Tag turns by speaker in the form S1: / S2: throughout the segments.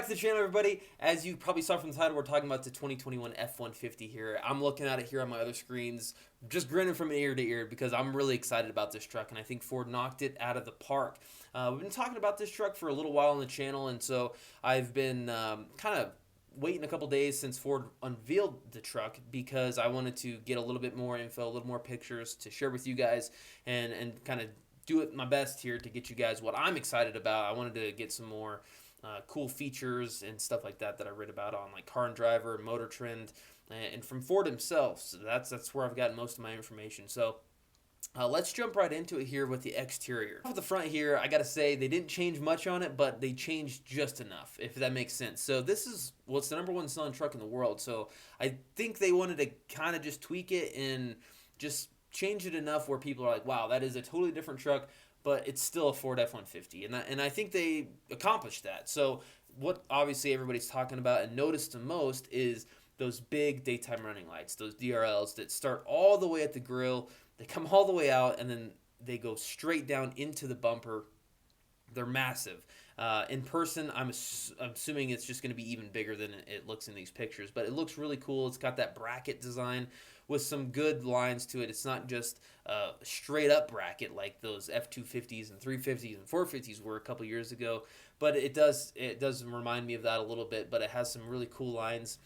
S1: to the channel, everybody. As you probably saw from the title, we're talking about the 2021 F-150 here. I'm looking at it here on my other screens, just grinning from ear to ear because I'm really excited about this truck, and I think Ford knocked it out of the park. We've been talking about this truck for a little while on the channel, and so I've been kind of waiting a couple days since Ford unveiled the truck because I wanted to get a little bit more info, a little more pictures to share with you guys, and kind of do it my best here to get you guys what I'm excited about. I wanted to get some more cool features and stuff like that I read about on like Car and Driver, Motor Trend, and from Ford himself. So that's where I've gotten most of my information. So let's jump right into it here with the exterior. Off the front here, I gotta say they didn't change much on it, but they changed just enough, if that makes sense. So this is what's the #1 selling truck in the world. So I think they wanted to kind of just tweak it and just change it enough where people are like, wow, that is a totally different truck, but it's still a Ford F-150, and I think they accomplished that. So what obviously everybody's talking about and noticed the most is those big daytime running lights, those DRLs that start all the way at the grill, they come all the way out, and then they go straight down into the bumper. They're massive. In person, I'm assuming it's just going to be even bigger than it looks in these pictures, but it looks really cool. It's got that bracket design with some good lines to it. It's not just a straight up bracket like those F250s and 350s and 450s were a couple years ago, but it does remind me of that a little bit, but it has some really cool lines.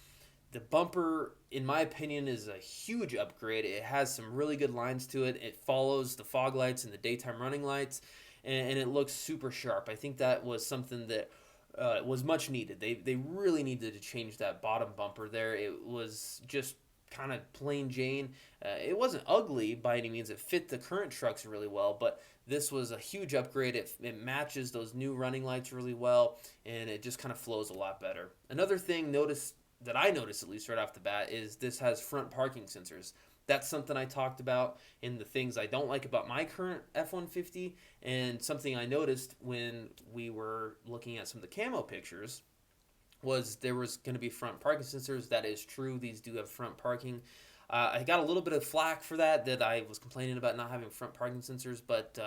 S1: The bumper, in my opinion, is a huge upgrade. It has some really good lines to it. It follows the fog lights and the daytime running lights, and it looks super sharp. I think that was something that was much needed. They really needed to change that bottom bumper there. It was just kind of plain Jane. It wasn't ugly by any means. It fit the current trucks really well, but this was a huge upgrade. It matches those new running lights really well, and it just kind of flows a lot better. Another thing that I noticed, at least right off the bat, is this has front parking sensors. That's something I talked about in the things I don't like about my current F-150, and something I noticed when we were looking at some of the camo pictures was there was going to be front parking sensors. That is true. These do have front parking. I got a little bit of flack for that I was complaining about not having front parking sensors, but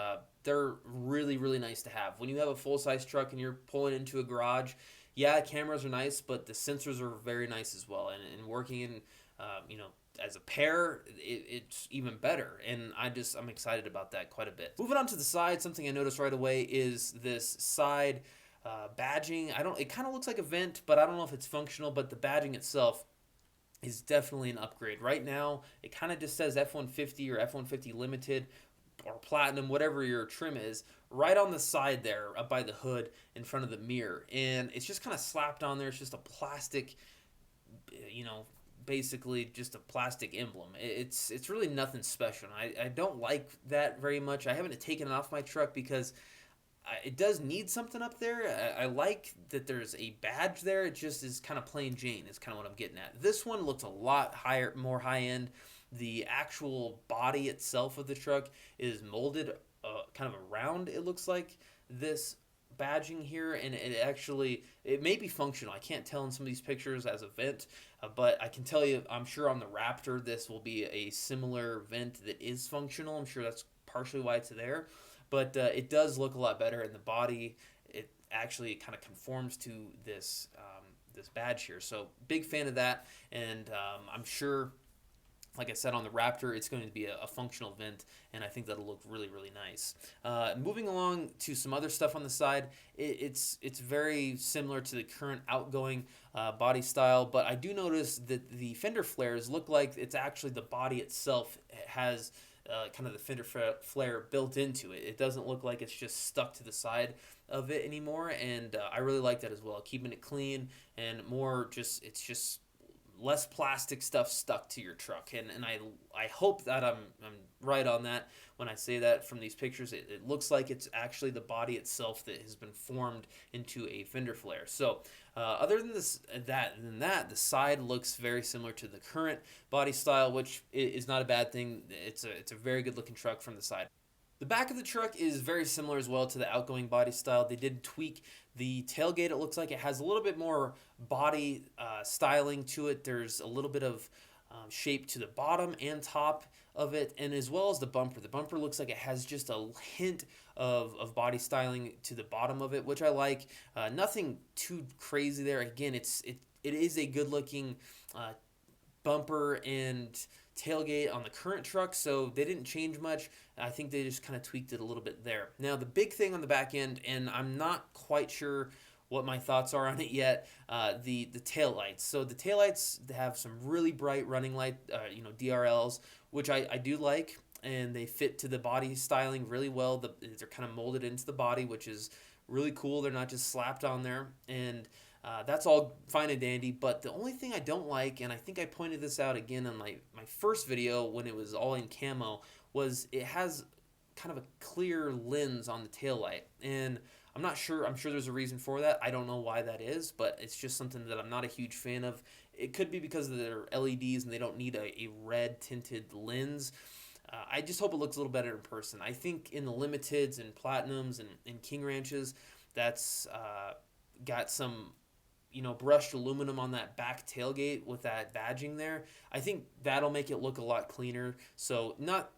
S1: they're really, really nice to have. When you have a full-size truck and you're pulling into a garage, yeah, cameras are nice, but the sensors are very nice as well. And working in, as a pair, it's even better. And I'm excited about that quite a bit. Moving on to the side, something I noticed right away is this side badging. It kind of looks like a vent, but I don't know if it's functional, but the badging itself is definitely an upgrade. Right now, it kind of just says F-150 or F-150 Limited or Platinum, whatever your trim is, right on the side there, up by the hood in front of the mirror. And it's just kind of slapped on there. It's just a plastic, basically just a plastic emblem. It's really nothing special. I don't like that very much. I haven't taken it off my truck because it does need something up there. I like that there's a badge there. It just is kind of plain Jane is kind of what I'm getting at. This one looks a lot higher, more high-end. The actual body itself of the truck is molded kind of around, it looks like, this badging here, and it may be functional. I can't tell in some of these pictures as a vent, but I can tell you, I'm sure on the Raptor this will be a similar vent that is functional. I'm sure that's partially why it's there, but it does look a lot better, and the body, it actually kind of conforms to this this badge here. So big fan of that, and I'm sure, like I said, on the Raptor, it's going to be a functional vent, and I think that'll look really, really nice. Moving along to some other stuff on the side, it's very similar to the current outgoing body style, but I do notice that the fender flares look like it's actually the body itself has kind of the fender flare built into it. It doesn't look like it's just stuck to the side of it anymore, and I really like that as well, keeping it clean and more it's just less plastic stuff stuck to your truck, and I hope that I'm right on that when I say that. From these pictures, it looks like it's actually the body itself that has been formed into a fender flare. So other than the side looks very similar to the current body style, which is not a bad thing. It's a very good looking truck from the side. The back of the truck is very similar as well to the outgoing body style. They did tweak the tailgate. It looks like it has a little bit more body styling to it. There's a little bit of shape to the bottom and top of it, and as well as the bumper. The bumper looks like it has just a hint of body styling to the bottom of it, which I like. Nothing too crazy there. Again, it is a good looking bumper and tailgate on the current truck, so they didn't change much. I think they just kind of tweaked it a little bit there. Now the big thing on the back end, and I'm not quite sure what my thoughts are on it yet, the tail lights. So the tail lights have some really bright running light, DRLs, which I do like, and they fit to the body styling really well. They're kind of molded into the body, which is really cool. They're not just slapped on there, and that's all fine and dandy. But the only thing I don't like, and I think I pointed this out again in my first video when it was all in camo, was it has kind of a clear lens on the tail light. And I'm not sure. I'm sure there's a reason for that. I don't know why that is, but it's just something that I'm not a huge fan of. It could be because of their LEDs and they don't need a red tinted lens. I just hope it looks a little better in person. I think in the limiteds and platinums and King Ranches, that's got some brushed aluminum on that back tailgate with that badging there. I think that'll make it look a lot cleaner. So not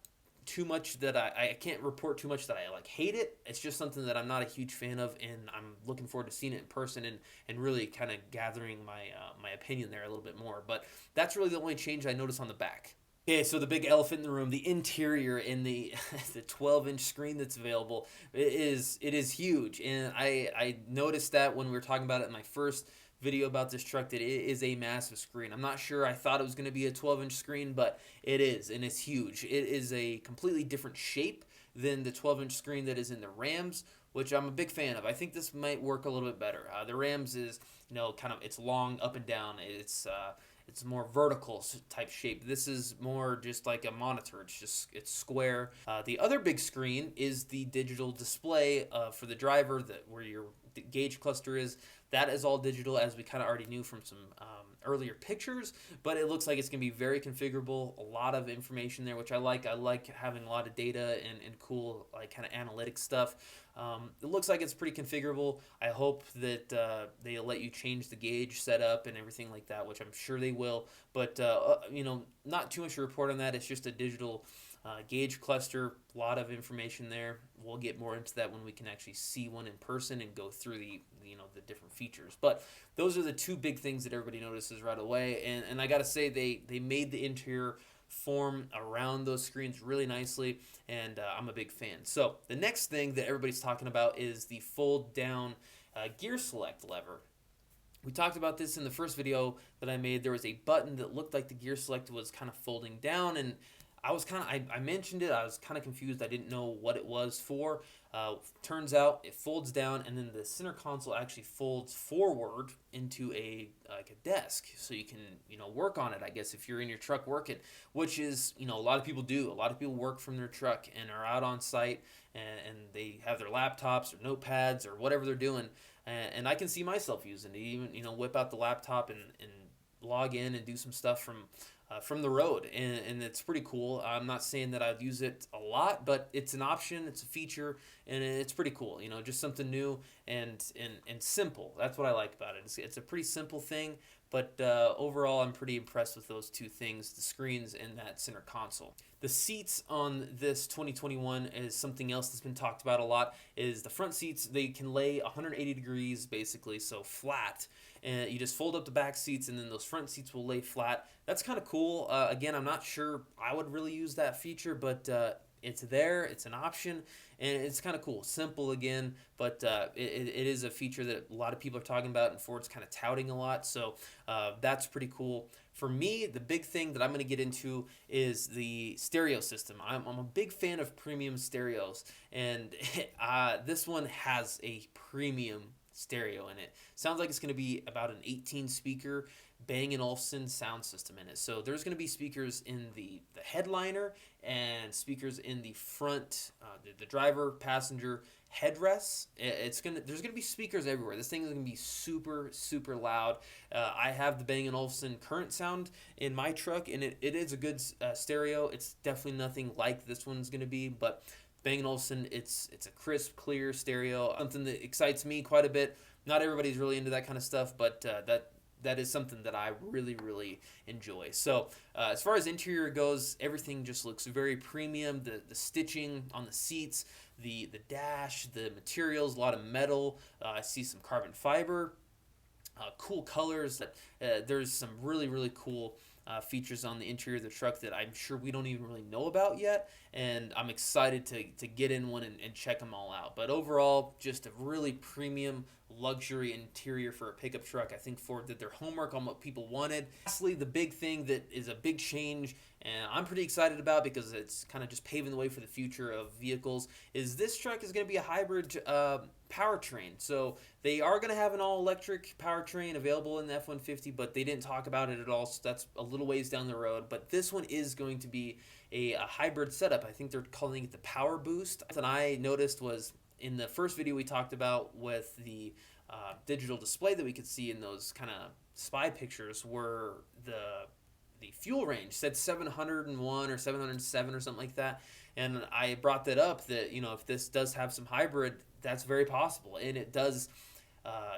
S1: too much that I can't report too much that I like hate it. It's just something that I'm not a huge fan of, and I'm looking forward to seeing it in person and really kind of gathering my opinion there a little bit more. But that's really the only change I noticed on the back. Okay, so the big elephant in the room, the interior in the 12-inch screen that's available, it is huge, and I noticed that when we were talking about it in my first video about this truck, that it is a massive screen. I'm not sure I thought it was going to be a 12-inch screen, but it is, and it's huge. It is a completely different shape than the 12-inch screen that is in the Rams, which I'm a big fan of. I think this might work a little bit better. The Rams is, kind of, it's long up and down. It's more vertical type shape. This is more just like a monitor. It's square. The other big screen is the digital display for the driver, where your gauge cluster is. That is all digital, as we kind of already knew from some earlier pictures, but it looks like it's going to be very configurable. A lot of information there, which I like. I like having a lot of data and cool kind of analytic stuff. It looks like it's pretty configurable. I hope that they'll let you change the gauge setup and everything like that, which I'm sure they will. But not too much to report on that. It's just a digital gauge cluster. A lot of information there. We'll get more into that when we can actually see one in person and go through the different features. But those are the two big things that everybody notices right away. And I got to say, they made the interior form around those screens really nicely, and I'm a big fan. So the next thing that everybody's talking about is the fold down gear select lever. We talked about this in the first video that I made. There was a button that looked like the gear select was kind of folding down, and I mentioned it. I was kind of confused. I didn't know what it was for. Turns out it folds down, and then the center console actually folds forward into a desk, so you can work on it. I guess if you're in your truck working, which is a lot of people do. A lot of people work from their truck and are out on site, and they have their laptops or notepads or whatever they're doing. And I can see myself using it. Even whip out the laptop and log in and do some stuff from the road, and it's pretty cool. I'm not saying that I'd use it a lot, but it's an option, it's a feature, and it's pretty cool. Just something new and simple. That's what I like about it. It's a pretty simple thing, but overall I'm pretty impressed with those two things, the screens and that center console. The seats on this 2021 is something else that's been talked about a lot. Is the front seats, they can lay 180 degrees basically, so flat, and you just fold up the back seats and then those front seats will lay flat. That's kind of cool. Again, I'm not sure I would really use that feature, but it's there, it's an option, and it's kind of cool. Simple again, but it is a feature that a lot of people are talking about and Ford's kind of touting a lot, so that's pretty cool. For me, the big thing that I'm going to get into is the stereo system. I'm a big fan of premium stereos, and this one has a premium stereo in it. Sounds like it's going to be about an 18 speaker Bang & Olufsen sound system in it. So there's going to be speakers in the headliner and speakers in the front, the driver, passenger headrests. There's going to be speakers everywhere. This thing is going to be super, super loud. I have the Bang & Olufsen current sound in my truck, and it is a good stereo. It's definitely nothing like this one's going to be, but Bang & Olufsen, it's a crisp, clear stereo, something that excites me quite a bit. Not everybody's really into that kind of stuff, but that is something that I really enjoy. So as far as interior goes, everything just looks very premium. The stitching on the seats, the dash, the materials, a lot of metal. I see some carbon fiber. Cool colors. There's some really cool features on the interior of the truck that I'm sure we don't even really know about yet, and I'm excited to get in one and check them all out. But overall, just a really premium luxury interior for a pickup truck. I think Ford did their homework on what people wanted. Lastly, the big thing that is a big change, and I'm pretty excited about because it's kind of just paving the way for the future of vehicles, is this truck is going to be a hybrid powertrain. So they are going to have an all-electric powertrain available in the F-150, but they didn't talk about it at all, so that's a little ways down the road. But this one is going to be a hybrid setup. I think they're calling it the powerboost. What I noticed was in the first video we talked about with the digital display that we could see in those kind of spy pictures, were the fuel range said 701 or 707 or something like that. And I brought that up that, you know, if this does have some hybrid, that's very possible. And it does,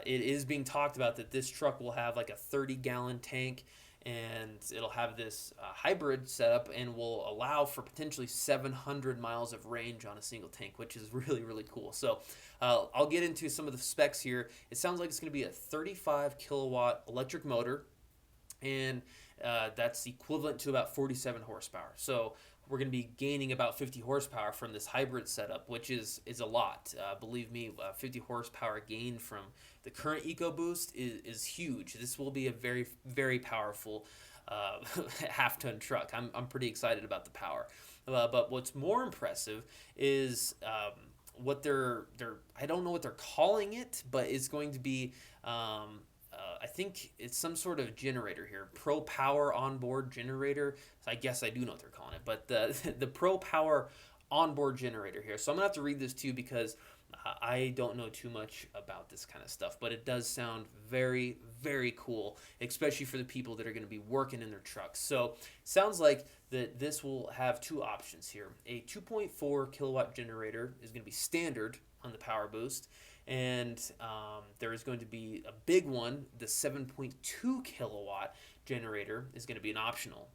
S1: it is being talked about that this truck will have like a 30-gallon tank, and it'll have this hybrid setup and will allow for potentially 700 miles of range on a single tank, which is really cool. So I'll get into some of the specs here. It sounds like it's going to be a 35 kilowatt electric motor, and that's equivalent to about 47 horsepower. So we're going to be gaining about 50 horsepower from this hybrid setup, which is a lot. Believe me, 50 horsepower gain from the current EcoBoost is huge. This will be a very powerful half-ton truck. I'm pretty excited about the power. But what's more impressive is what they're I don't know what they're calling it, but it's going to be I think it's some sort of generator here, Pro Power onboard generator. So I guess I do know what they're calling it, but the Pro Power onboard generator here. So I'm gonna have to read this too because I don't know too much about this kind of stuff, but it does sound very cool, especially for the people that are going to be working in their trucks. So sounds like that this will have two options here. A 2.4 kilowatt generator is going to be standard on the PowerBoost, and there is going to be a big one. The 7.2 kilowatt generator is going to be an optional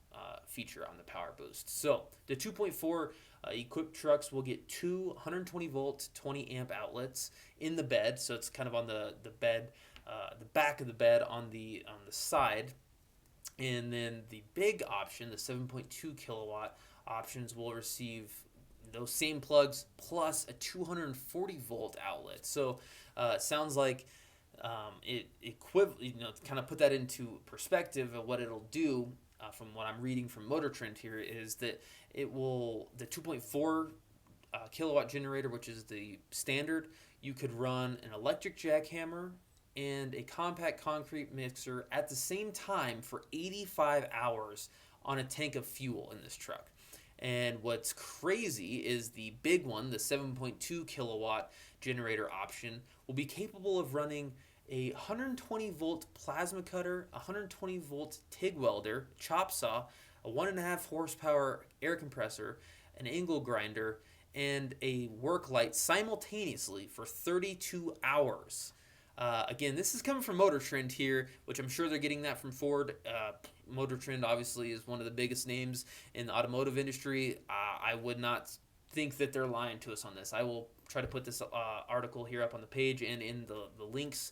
S1: feature on the PowerBoost. So the 2.4 equipped trucks will get two 120 volt 20 amp outlets in the bed, so it's kind of on the bed, the back of the bed on the side. And then the big option, the 7.2 kilowatt options, will receive those same plugs plus a 240 volt outlet. So it sounds like it to kind of put that into perspective of what it'll do. From what I'm reading from Motor Trend here, is that the 2.4 kilowatt generator, which is the standard, you could run an electric jackhammer and a compact concrete mixer at the same time for 85 hours on a tank of fuel in this truck. And what's crazy is the big one, the 7.2 kilowatt generator option, will be capable of running a 120 volt plasma cutter, a 120 volt TIG welder, chop saw, a 1.5 horsepower air compressor, an angle grinder, and a work light simultaneously for 32 hours. Again, this is coming from Motor Trend here, which I'm sure they're getting that from Ford. Motor Trend obviously is one of the biggest names in the automotive industry. I would not think that they're lying to us on this. I will try to put this article here up on the page and in the links.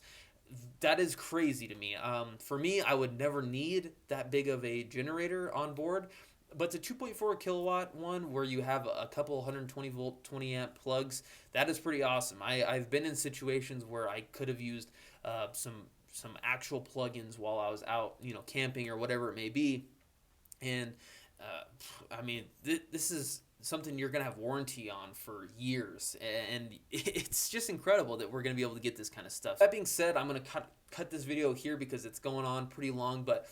S1: That is crazy to me. For me, I would never need that big of a generator on board. But the 2.4 kilowatt one, where you have a couple 120 volt 20 amp plugs, that is pretty awesome. I've been in situations where I could have used some actual plugins while I was out, camping or whatever it may be. And I mean, this is something you're going to have warranty on for years, and it's just incredible that we're going to be able to get this kind of stuff. That being said, I'm going to cut this video here because it's going on pretty long, but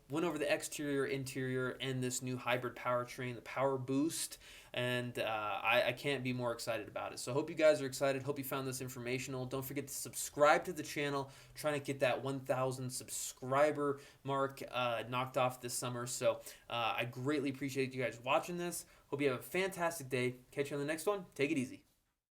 S1: went over the exterior, interior, and this new hybrid powertrain, the PowerBoost, and I can't be more excited about it. So I hope you guys are excited. Hope you found this informational. Don't forget to subscribe to the channel. Trying to get that 1,000 subscriber mark knocked off this summer. So I greatly appreciate you guys watching this. Hope you have a fantastic day. Catch you on the next one. Take it easy.